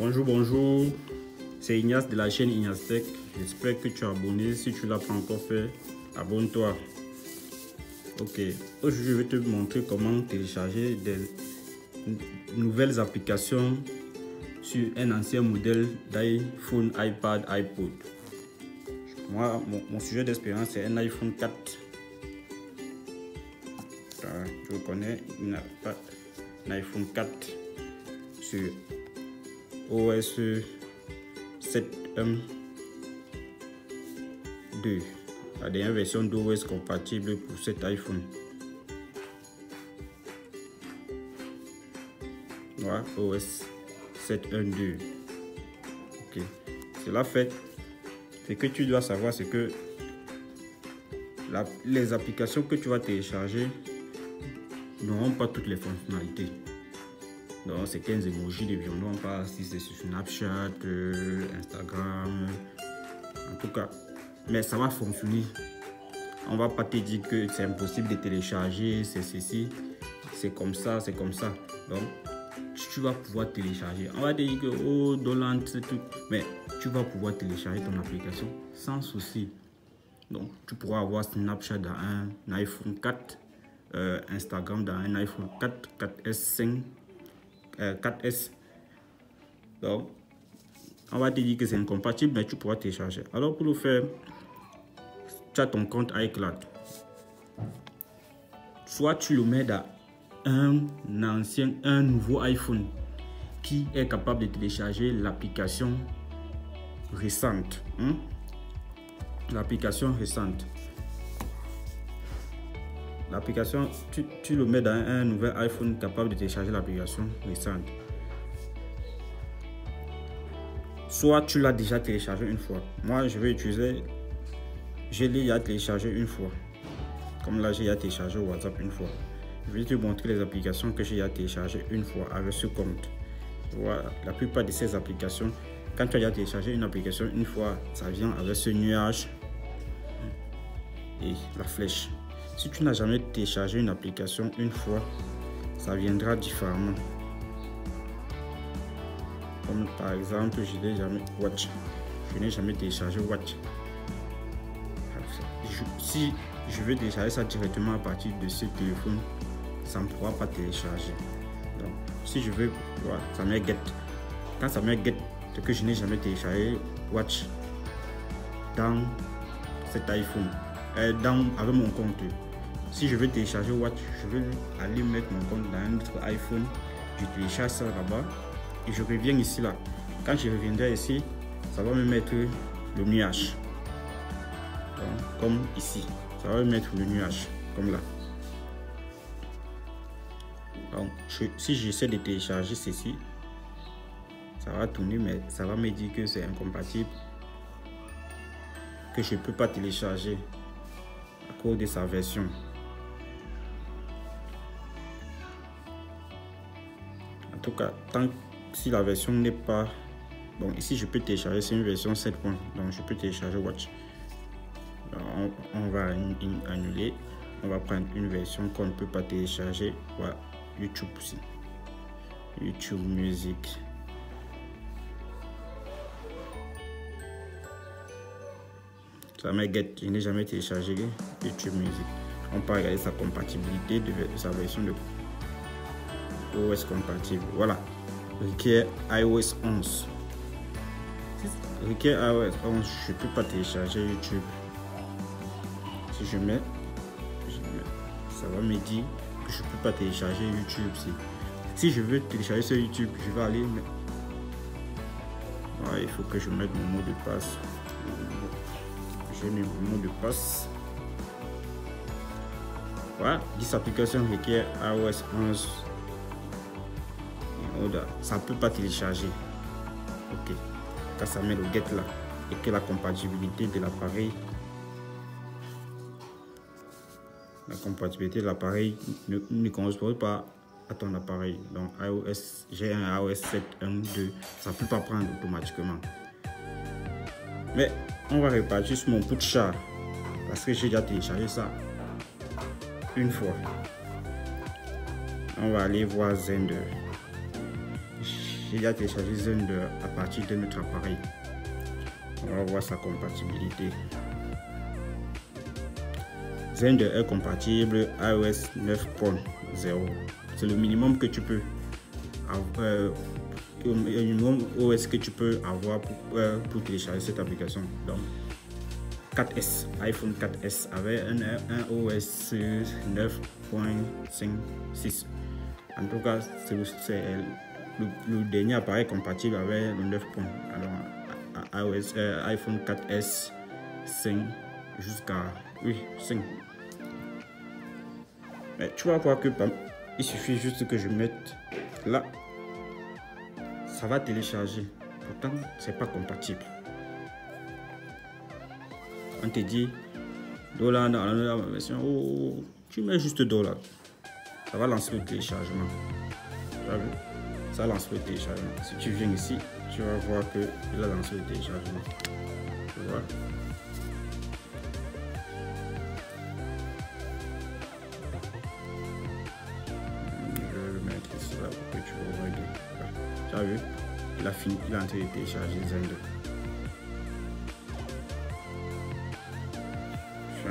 Bonjour, bonjour, c'est Ignace de la chaîne Ignace Tech. J'espère que tu es abonné. Si tu ne l'as pas encore fait, abonne-toi. Ok, aujourd'hui je vais te montrer comment télécharger des nouvelles applications sur un ancien modèle d'iPhone, iPad, iPod. Moi, mon sujet d'expérience c'est un iPhone 4. Tu reconnais, un iPhone 4 sur OS 7.1.2, la dernière version d'OS compatible pour cet iPhone. Voilà, OS 7.1.2. Ok, cela fait, ce que tu dois savoir, c'est que les applications que tu vas télécharger n'auront pas toutes les fonctionnalités. Donc c'est 15 emojis de violon, pas si c'est sur Snapchat, Instagram, en tout cas. Mais ça va fonctionner. On va pas te dire que c'est impossible de télécharger, c'est ceci, c'est comme ça, c'est comme ça. Donc tu vas pouvoir télécharger. On va te dire que oh Dolant c'est tout, mais tu vas pouvoir télécharger ton application sans souci. Donc tu pourras avoir Snapchat dans un iPhone 4, Instagram dans un iPhone 4, 4S, 5. 4S. Donc, on va te dire que c'est incompatible, mais tu pourras télécharger. Alors, pour le faire, tu as ton compte iCloud. Soit tu le mets dans un nouveau iPhone qui est capable de télécharger l'application récente. L'application récente. L'application, tu le mets dans un nouvel iPhone capable de télécharger l'application récente. Soit tu l'as déjà téléchargé une fois. Moi, je vais utiliser, je l'ai déjà téléchargé une fois. Comme là, j'ai déjà téléchargé WhatsApp une fois. Je vais te montrer les applications que j'ai déjà téléchargées une fois avec ce compte. Voilà, la plupart de ces applications, quand tu as déjà téléchargé une application une fois, ça vient avec ce nuage et la flèche. Si tu n'as jamais téléchargé une application une fois, ça viendra différemment. Comme par exemple, je n'ai jamais téléchargé Watch. Si je veux télécharger ça directement à partir de ce téléphone, ça ne pourra pas télécharger. Donc, si je veux, voilà, ça me get. Quand ça me get, c'est que je n'ai jamais téléchargé Watch dans cet iPhone, avec mon compte. Si je veux télécharger Watch, je vais aller mettre mon compte dans un autre iPhone, je télécharge ça là-bas et je reviens ici là. Quand je reviendrai ici, ça va me mettre le nuage. Donc, comme ici, ça va me mettre le nuage, comme là. Donc, si j'essaie de télécharger ceci, ça va tourner, mais ça va me dire que c'est incompatible, que je ne peux pas télécharger à cause de sa version. En tout cas, si la version n'est pas... Bon, ici, je peux télécharger, c'est une version 7. Donc, je peux télécharger Watch. Alors, on va annuler. On va prendre une version qu'on ne peut pas télécharger. Voilà, YouTube aussi. YouTube Music. Ça me get. Je n'ai jamais téléchargé YouTube Music. On peut regarder sa compatibilité de sa version de OS compatible. Voilà. Requiert iOS 11. Requiert iOS 11. Je ne peux pas télécharger YouTube. Si je mets, ça va me dire que je ne peux pas télécharger YouTube. Si je veux télécharger sur YouTube, je vais aller. Voilà, il faut que je mette mon mot de passe. J'ai mis mon mot de passe. Voilà, 10 applications requièrent iOS 11. Ça ne peut pas télécharger. Ok, quand ça met le get là et que la compatibilité de l'appareil ne correspond pas à ton appareil. Donc j'ai un iOS 7.1.2, ça ne peut pas prendre automatiquement. Mais on va repartir sur mon PushShare parce que j'ai déjà téléchargé ça une fois. On va aller voir Zender. j'ai déjà téléchargé Zender à partir de notre appareil. On va voir sa compatibilité. Zender est compatible iOS 9.0. C'est le minimum que tu peux avoir, le minimum OS que tu peux avoir pour télécharger cette application. Donc 4S, iPhone 4S avait un OS 9.56. En tout cas, c'est le dernier appareil compatible avec le 9. Alors iPhone 4S 5 jusqu'à 5. Mais tu vas voir que il suffit juste que je mette là, ça va télécharger. Pourtant, c'est pas compatible. On te dit dollar dans la version, oh, tu mets juste dollar, ça va lancer le téléchargement. Tu as vu? Ça lance le téléchargement. Si tu viens ici, tu vas voir que il a lancé le téléchargement. Tu vois? Je vais le mettre ici là pour que tu vois bien. Tu as vu? Il a fini, il a entré de télécharger Zender.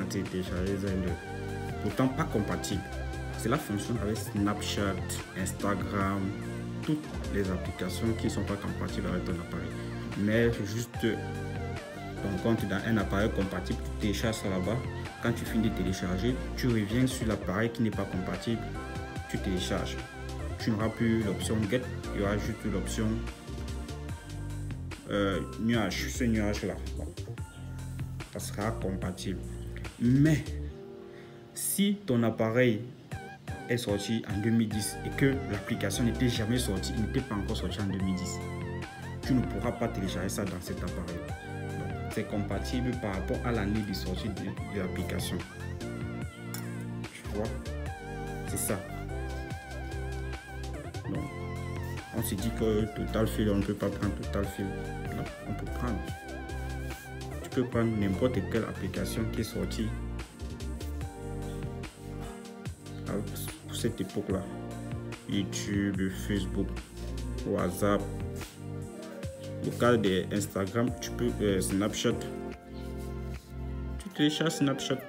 Télécharger Zender, pourtant pas compatible. C'est la fonction avec Snapchat, Instagram, toutes les applications qui ne sont pas compatibles avec ton appareil. Mais juste ton compte dans un appareil compatible, tu télécharges ça là-bas. Quand tu finis de télécharger, tu reviens sur l'appareil qui n'est pas compatible, tu télécharges. Tu n'auras plus l'option Get, il y aura juste l'option nuage. Ce nuage là, bon, ça sera compatible. Mais si ton appareil est sorti en 2010 et que l'application n'était jamais sortie, il n'était pas encore sorti en 2010, tu ne pourras pas télécharger ça dans cet appareil. C'est compatible par rapport à l'année de sortie de l'application. Tu vois, c'est ça. Donc, on se dit que TotalFill, on ne peut pas prendre TotalFill. Non, on peut prendre. Tu peux prendre n'importe quelle application qui est sortie pour cette époque-là. YouTube, Facebook, WhatsApp. Au cas de Instagram, tu peux Snapchat. Tu télécharges Snapchat.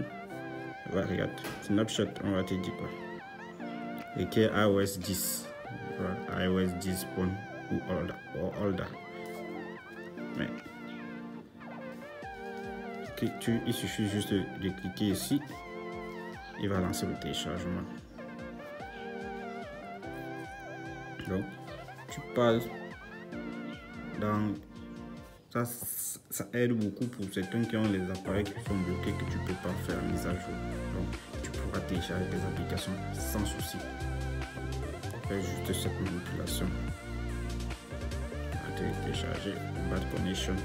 Ouais, regarde, Snapchat, on va te dire quoi. Et qui est iOS 10. Ouais, iOS 10 ou older. Mais il suffit juste de cliquer ici, il va lancer le téléchargement. Donc tu passes dans ça aide beaucoup pour certains qui ont les appareils qui sont bloqués, que tu peux pas faire la mise à jour. Donc tu pourras télécharger des applications sans souci. Fais juste cette manipulation. On va télécharger Bad Connection.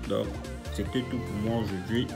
Donc, c'était tout pour moi aujourd'hui.